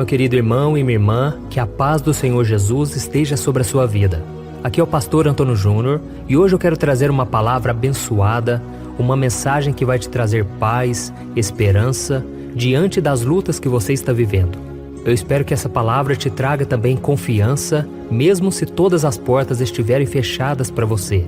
querido irmão e minha irmã, que a paz do Senhor Jesus esteja sobre a sua vida. Aqui é o pastor Antônio Júnior e hoje eu quero trazer uma palavra abençoada, uma mensagem que vai te trazer paz, esperança, diante das lutas que você está vivendo. Eu espero que essa palavra te traga também confiança, mesmo se todas as portas estiverem fechadas para você.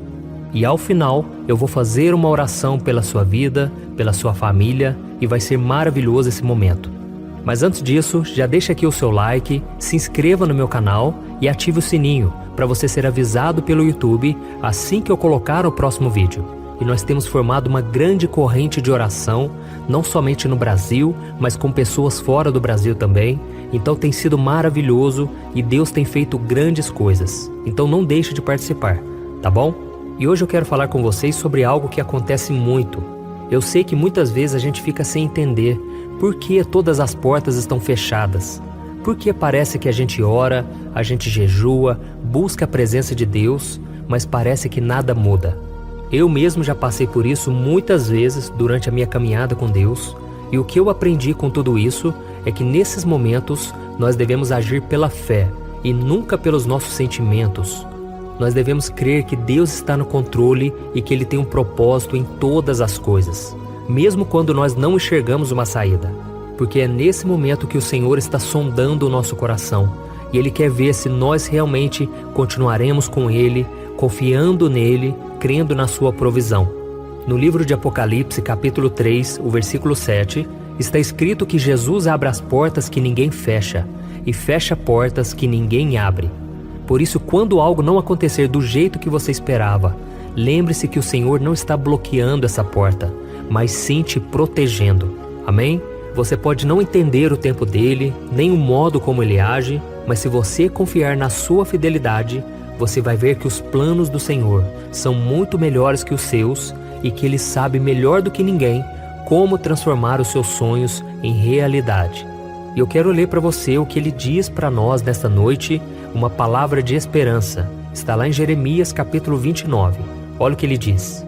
E ao final, eu vou fazer uma oração pela sua vida, pela sua família, e vai ser maravilhoso esse momento. Mas antes disso, já deixa aqui o seu like, se inscreva no meu canal e ative o sininho para você ser avisado pelo YouTube assim que eu colocar o próximo vídeo. E nós temos formado uma grande corrente de oração, não somente no Brasil, mas com pessoas fora do Brasil também. Então tem sido maravilhoso e Deus tem feito grandes coisas. Então não deixe de participar, tá bom? E hoje eu quero falar com vocês sobre algo que acontece muito. Eu sei que muitas vezes a gente fica sem entender por que todas as portas estão fechadas. Por que parece que a gente ora, a gente jejua, busca a presença de Deus, mas parece que nada muda. Eu mesmo já passei por isso muitas vezes durante a minha caminhada com Deus, e o que eu aprendi com tudo isso é que nesses momentos nós devemos agir pela fé e nunca pelos nossos sentimentos. Nós devemos crer que Deus está no controle e que Ele tem um propósito em todas as coisas, mesmo quando nós não enxergamos uma saída, porque é nesse momento que o Senhor está sondando o nosso coração e Ele quer ver se nós realmente continuaremos com Ele, confiando nele, crendo na sua provisão. No livro de Apocalipse, capítulo 3, o versículo 7, está escrito que Jesus abre as portas que ninguém fecha e fecha portas que ninguém abre. Por isso, quando algo não acontecer do jeito que você esperava, lembre-se que o Senhor não está bloqueando essa porta, mas sim te protegendo. Amém? Você pode não entender o tempo dele, nem o modo como ele age, mas se você confiar na sua fidelidade, você vai ver que os planos do Senhor são muito melhores que os seus e que Ele sabe melhor do que ninguém como transformar os seus sonhos em realidade. E eu quero ler para você o que Ele diz para nós nesta noite, uma palavra de esperança. Está lá em Jeremias capítulo 29. Olha o que Ele diz.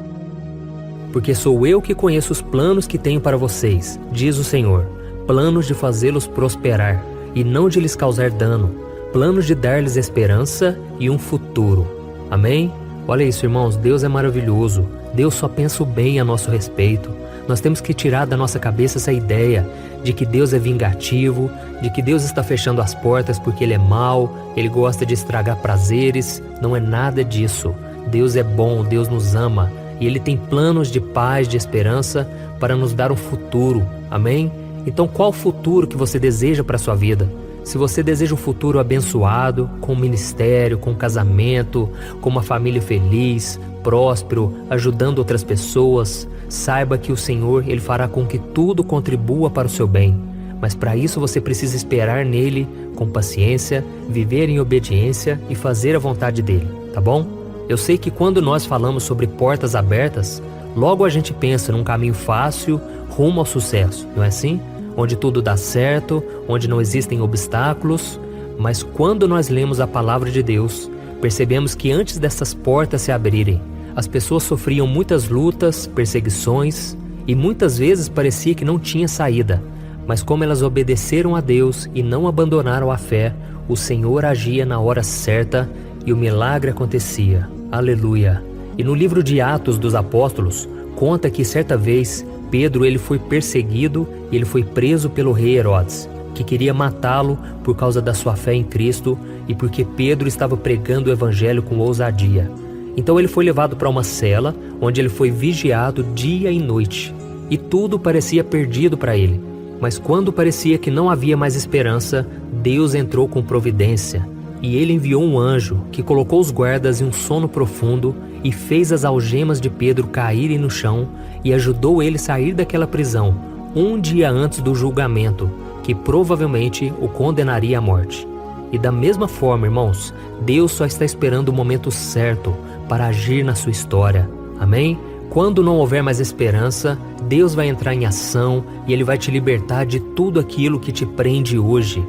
Porque sou eu que conheço os planos que tenho para vocês, diz o Senhor, planos de fazê-los prosperar e não de lhes causar dano, planos de dar-lhes esperança e um futuro. Amém? Olha isso, irmãos, Deus é maravilhoso. Deus só pensa o bem a nosso respeito. Nós temos que tirar da nossa cabeça essa ideia de que Deus é vingativo, de que Deus está fechando as portas porque Ele é mau, Ele gosta de estragar prazeres. Não é nada disso. Deus é bom, Deus nos ama e Ele tem planos de paz, de esperança para nos dar um futuro. Amém? Então qual futuro que você deseja para a sua vida? Se você deseja um futuro abençoado, com ministério, com casamento, com uma família feliz, próspero, ajudando outras pessoas, saiba que o Senhor, Ele fará com que tudo contribua para o seu bem. Mas para isso você precisa esperar nele com paciência, viver em obediência e fazer a vontade dele, tá bom? Eu sei que quando nós falamos sobre portas abertas, logo a gente pensa num caminho fácil rumo ao sucesso, não é assim? Onde tudo dá certo, onde não existem obstáculos, mas quando nós lemos a palavra de Deus, percebemos que antes dessas portas se abrirem, as pessoas sofriam muitas lutas, perseguições e muitas vezes parecia que não tinha saída, mas como elas obedeceram a Deus e não abandonaram a fé, o Senhor agia na hora certa e o milagre acontecia. Aleluia! E no livro de Atos dos Apóstolos, conta que certa vez Pedro ele foi perseguido e ele foi preso pelo rei Herodes, que queria matá-lo por causa da sua fé em Cristo e porque Pedro estava pregando o evangelho com ousadia. Então ele foi levado para uma cela onde ele foi vigiado dia e noite e tudo parecia perdido para ele. Mas quando parecia que não havia mais esperança, Deus entrou com providência e Ele enviou um anjo que colocou os guardas em um sono profundo e fez as algemas de Pedro caírem no chão e ajudou ele a sair daquela prisão um dia antes do julgamento, que provavelmente o condenaria à morte. E da mesma forma, irmãos, Deus só está esperando o momento certo para agir na sua história. Amém? Quando não houver mais esperança, Deus vai entrar em ação e Ele vai te libertar de tudo aquilo que te prende hoje.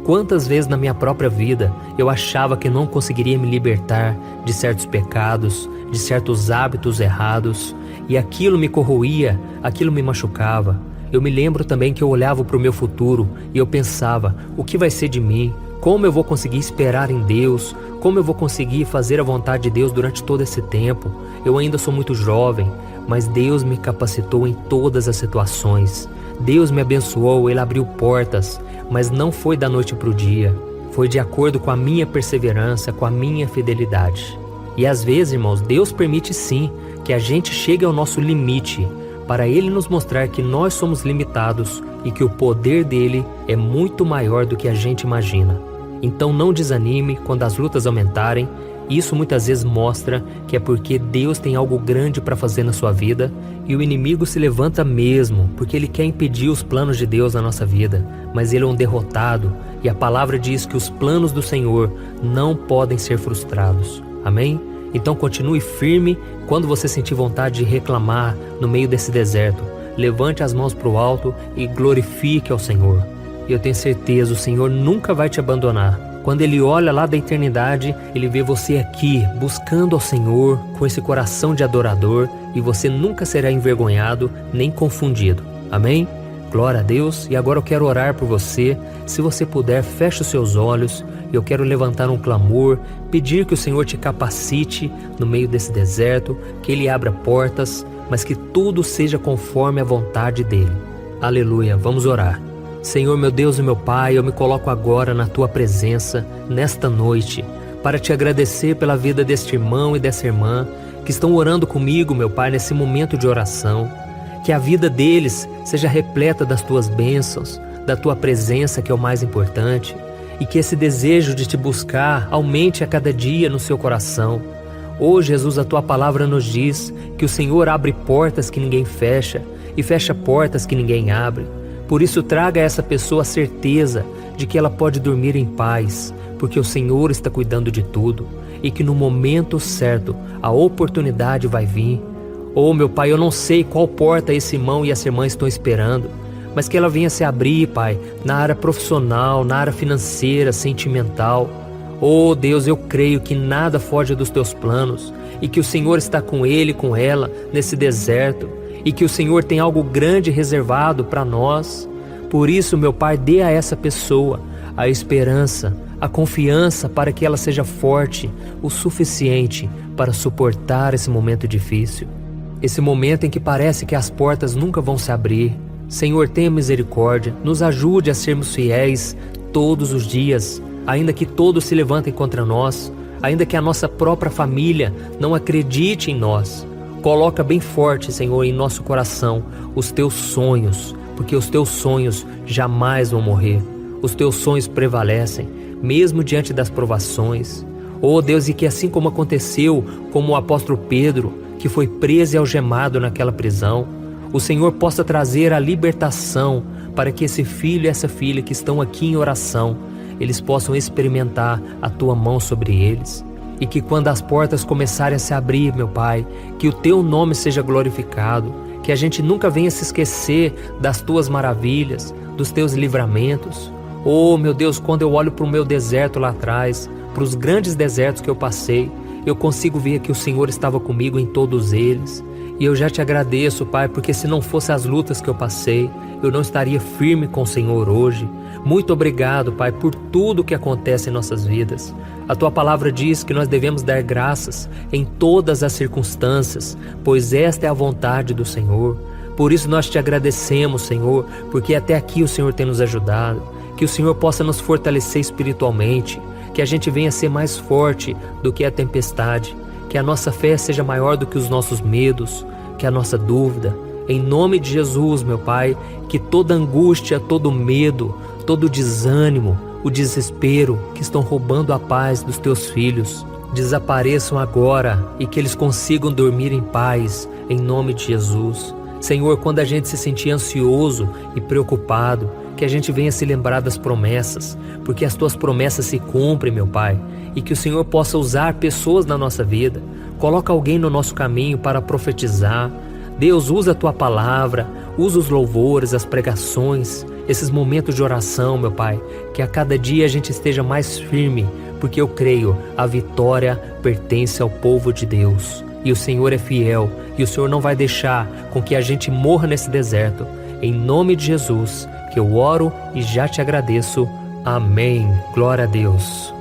Quantas vezes na minha própria vida eu achava que não conseguiria me libertar de certos pecados, de certos hábitos errados, e aquilo me corroía, aquilo me machucava. Eu me lembro também que eu olhava para o meu futuro e eu pensava, o que vai ser de mim? Como eu vou conseguir esperar em Deus? Como eu vou conseguir fazer a vontade de Deus durante todo esse tempo? Eu ainda sou muito jovem, mas Deus me capacitou em todas as situações. Deus me abençoou, Ele abriu portas, mas não foi da noite para o dia. Foi de acordo com a minha perseverança, com a minha fidelidade. E às vezes, irmãos, Deus permite sim que a gente chegue ao nosso limite, para Ele nos mostrar que nós somos limitados e que o poder dEle é muito maior do que a gente imagina. Então não desanime quando as lutas aumentarem. Isso muitas vezes mostra que é porque Deus tem algo grande para fazer na sua vida e o inimigo se levanta mesmo, porque ele quer impedir os planos de Deus na nossa vida, mas ele é um derrotado e a palavra diz que os planos do Senhor não podem ser frustrados. Amém? Então continue firme quando você sentir vontade de reclamar no meio desse deserto. Levante as mãos para o alto e glorifique ao Senhor. E eu tenho certeza, o Senhor nunca vai te abandonar. Quando Ele olha lá da eternidade, Ele vê você aqui, buscando ao Senhor, com esse coração de adorador, e você nunca será envergonhado, nem confundido. Amém? Glória a Deus. E agora eu quero orar por você. Se você puder, feche os seus olhos. Eu quero levantar um clamor, pedir que o Senhor te capacite no meio desse deserto, que Ele abra portas, mas que tudo seja conforme a vontade dEle. Aleluia. Vamos orar. Senhor, meu Deus e meu Pai, eu me coloco agora na Tua presença, nesta noite, para Te agradecer pela vida deste irmão e dessa irmã que estão orando comigo, meu Pai, nesse momento de oração. Que a vida deles seja repleta das Tuas bênçãos, da Tua presença, que é o mais importante, e que esse desejo de Te buscar aumente a cada dia no seu coração. Oh, Jesus, a Tua palavra nos diz que o Senhor abre portas que ninguém fecha e fecha portas que ninguém abre. Por isso, traga a essa pessoa a certeza de que ela pode dormir em paz, porque o Senhor está cuidando de tudo e que no momento certo a oportunidade vai vir. Oh, meu Pai, eu não sei qual porta esse irmão e essa irmã estão esperando, mas que ela venha se abrir, Pai, na área profissional, na área financeira, sentimental. Oh, Deus, eu creio que nada foge dos Teus planos e que o Senhor está com ele e com ela nesse deserto. E que o Senhor tem algo grande reservado para nós. Por isso, meu Pai, dê a essa pessoa a esperança, a confiança para que ela seja forte o suficiente para suportar esse momento difícil. Esse momento em que parece que as portas nunca vão se abrir. Senhor, tenha misericórdia, nos ajude a sermos fiéis todos os dias, ainda que todos se levantem contra nós, ainda que a nossa própria família não acredite em nós. Coloca bem forte, Senhor, em nosso coração os Teus sonhos, porque os Teus sonhos jamais vão morrer. Os Teus sonhos prevalecem, mesmo diante das provações. Oh Deus, e que assim como aconteceu com o apóstolo Pedro, que foi preso e algemado naquela prisão, o Senhor possa trazer a libertação para que esse filho e essa filha que estão aqui em oração, eles possam experimentar a Tua mão sobre eles. E que quando as portas começarem a se abrir, meu Pai, que o Teu nome seja glorificado, que a gente nunca venha se esquecer das Tuas maravilhas, dos Teus livramentos. Oh, meu Deus, quando eu olho para o meu deserto lá atrás, para os grandes desertos que eu passei, eu consigo ver que o Senhor estava comigo em todos eles. E eu já Te agradeço, Pai, porque se não fossem as lutas que eu passei, eu não estaria firme com o Senhor hoje. Muito obrigado, Pai, por tudo que acontece em nossas vidas. A Tua palavra diz que nós devemos dar graças em todas as circunstâncias, pois esta é a vontade do Senhor. Por isso nós Te agradecemos, Senhor, porque até aqui o Senhor tem nos ajudado. Que o Senhor possa nos fortalecer espiritualmente, que a gente venha ser mais forte do que a tempestade, que a nossa fé seja maior do que os nossos medos, que a nossa dúvida. Em nome de Jesus, meu Pai, que toda angústia, todo medo, todo desânimo, o desespero que estão roubando a paz dos Teus filhos, desapareçam agora e que eles consigam dormir em paz, em nome de Jesus. Senhor, quando a gente se sentir ansioso e preocupado, que a gente venha se lembrar das promessas, porque as Tuas promessas se cumprem, meu Pai, e que o Senhor possa usar pessoas na nossa vida. Coloca alguém no nosso caminho para profetizar. Deus, usa a Tua palavra, usa os louvores, as pregações, esses momentos de oração, meu Pai, que a cada dia a gente esteja mais firme, porque eu creio, a vitória pertence ao povo de Deus. E o Senhor é fiel, e o Senhor não vai deixar com que a gente morra nesse deserto. Em nome de Jesus, que eu oro e já te agradeço. Amém. Glória a Deus.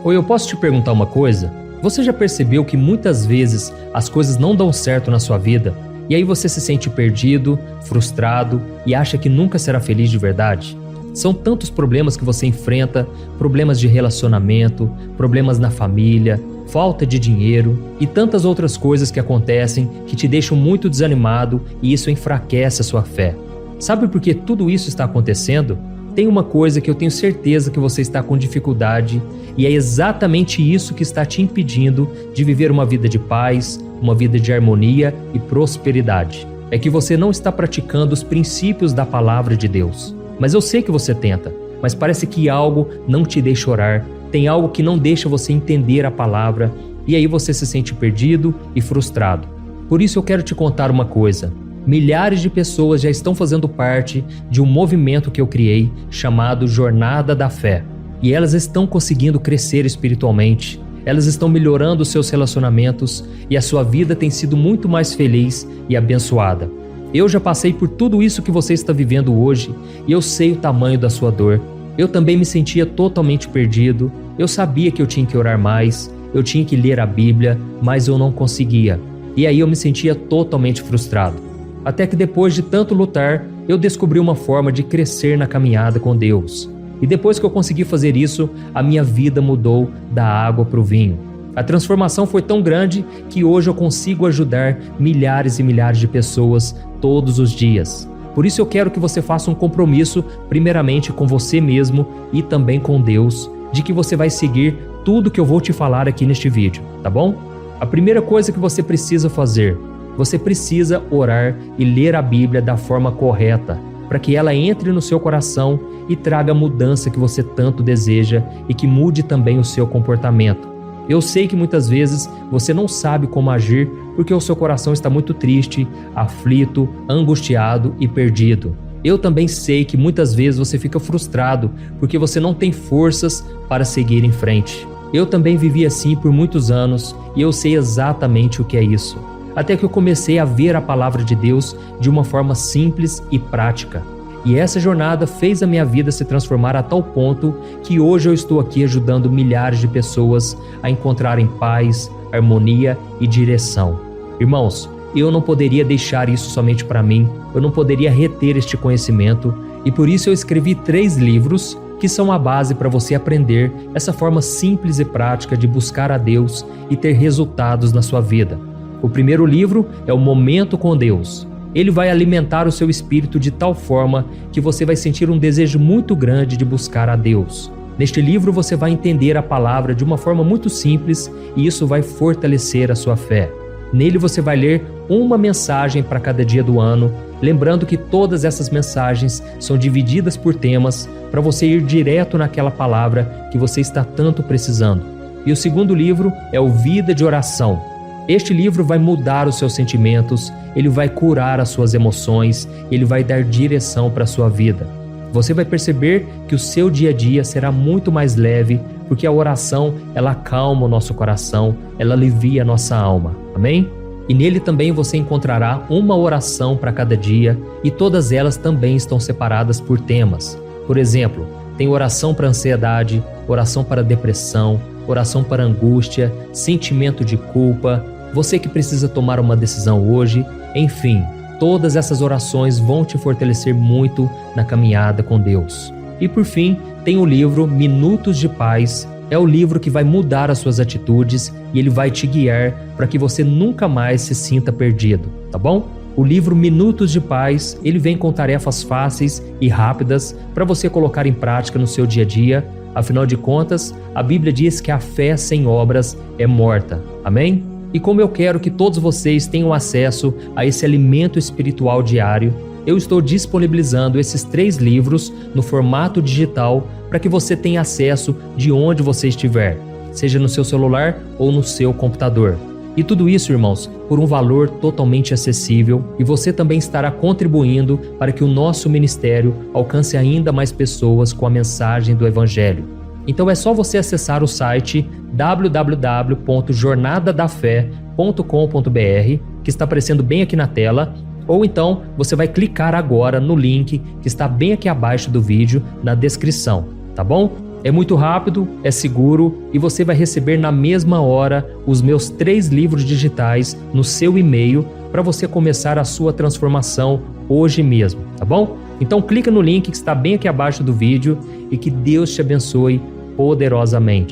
Oi, eu posso te perguntar uma coisa? Você já percebeu que muitas vezes as coisas não dão certo na sua vida? E aí você se sente perdido, frustrado e acha que nunca será feliz de verdade? São tantos problemas que você enfrenta, problemas de relacionamento, problemas na família, falta de dinheiro e tantas outras coisas que acontecem que te deixam muito desanimado e isso enfraquece a sua fé. Sabe por que tudo isso está acontecendo? Tem uma coisa que eu tenho certeza que você está com dificuldade e é exatamente isso que está te impedindo de viver uma vida de paz, uma vida de harmonia e prosperidade. É que você não está praticando os princípios da palavra de Deus. Mas eu sei que você tenta, mas parece que algo não te deixa orar, tem algo que não deixa você entender a palavra e aí você se sente perdido e frustrado. Por isso eu quero te contar uma coisa. Milhares de pessoas já estão fazendo parte de um movimento que eu criei chamado Jornada da Fé. E elas estão conseguindo crescer espiritualmente, elas estão melhorando seus relacionamentos e a sua vida tem sido muito mais feliz e abençoada. Eu já passei por tudo isso que você está vivendo hoje e eu sei o tamanho da sua dor. Eu também me sentia totalmente perdido, eu sabia que eu tinha que orar mais, eu tinha que ler a Bíblia, mas eu não conseguia. E aí eu me sentia totalmente frustrado. Até que depois de tanto lutar, eu descobri uma forma de crescer na caminhada com Deus. E depois que eu consegui fazer isso, a minha vida mudou da água para o vinho. A transformação foi tão grande que hoje eu consigo ajudar milhares e milhares de pessoas todos os dias. Por isso eu quero que você faça um compromisso, primeiramente com você mesmo e também com Deus, de que você vai seguir tudo que eu vou te falar aqui neste vídeo, tá bom? A primeira coisa que você precisa fazer, você precisa orar e ler a Bíblia da forma correta, para que ela entre no seu coração e traga a mudança que você tanto deseja e que mude também o seu comportamento. Eu sei que muitas vezes você não sabe como agir porque o seu coração está muito triste, aflito, angustiado e perdido. Eu também sei que muitas vezes você fica frustrado porque você não tem forças para seguir em frente. Eu também vivi assim por muitos anos e eu sei exatamente o que é isso. Até que eu comecei a ver a palavra de Deus de uma forma simples e prática. E essa jornada fez a minha vida se transformar a tal ponto que hoje eu estou aqui ajudando milhares de pessoas a encontrarem paz, harmonia e direção. Irmãos, eu não poderia deixar isso somente para mim, eu não poderia reter este conhecimento e por isso eu escrevi 3 livros que são a base para você aprender essa forma simples e prática de buscar a Deus e ter resultados na sua vida. O primeiro livro é o Momento com Deus. Ele vai alimentar o seu espírito de tal forma que você vai sentir um desejo muito grande de buscar a Deus. Neste livro você vai entender a palavra de uma forma muito simples e isso vai fortalecer a sua fé. Nele você vai ler uma mensagem para cada dia do ano, lembrando que todas essas mensagens são divididas por temas para você ir direto naquela palavra que você está tanto precisando. E o segundo livro é o Vida de Oração. Este livro vai mudar os seus sentimentos, ele vai curar as suas emoções, ele vai dar direção para a sua vida. Você vai perceber que o seu dia a dia será muito mais leve, porque a oração, ela acalma o nosso coração, ela alivia a nossa alma. Amém? E nele também você encontrará uma oração para cada dia e todas elas também estão separadas por temas. Por exemplo, tem oração para ansiedade, oração para depressão, oração para angústia, sentimento de culpa, você que precisa tomar uma decisão hoje, enfim, todas essas orações vão te fortalecer muito na caminhada com Deus. E por fim, tem o livro Minutos de Paz, é o livro que vai mudar as suas atitudes e ele vai te guiar para que você nunca mais se sinta perdido, tá bom? O livro Minutos de Paz, ele vem com tarefas fáceis e rápidas para você colocar em prática no seu dia a dia. Afinal de contas, a Bíblia diz que a fé sem obras é morta. Amém? E como eu quero que todos vocês tenham acesso a esse alimento espiritual diário, eu estou disponibilizando esses 3 livros no formato digital para que você tenha acesso de onde você estiver, seja no seu celular ou no seu computador. E tudo isso, irmãos, por um valor totalmente acessível e você também estará contribuindo para que o nosso ministério alcance ainda mais pessoas com a mensagem do Evangelho. Então é só você acessar o site www.jornadadafé.com.br, que está aparecendo bem aqui na tela, Ou então você vai clicar agora no link que está bem aqui abaixo do vídeo, na descrição, tá bom? É muito rápido, é seguro e você vai receber na mesma hora os meus 3 livros digitais no seu e-mail para você começar a sua transformação hoje mesmo, tá bom? Então clica no link que está bem aqui abaixo do vídeo e que Deus te abençoe poderosamente.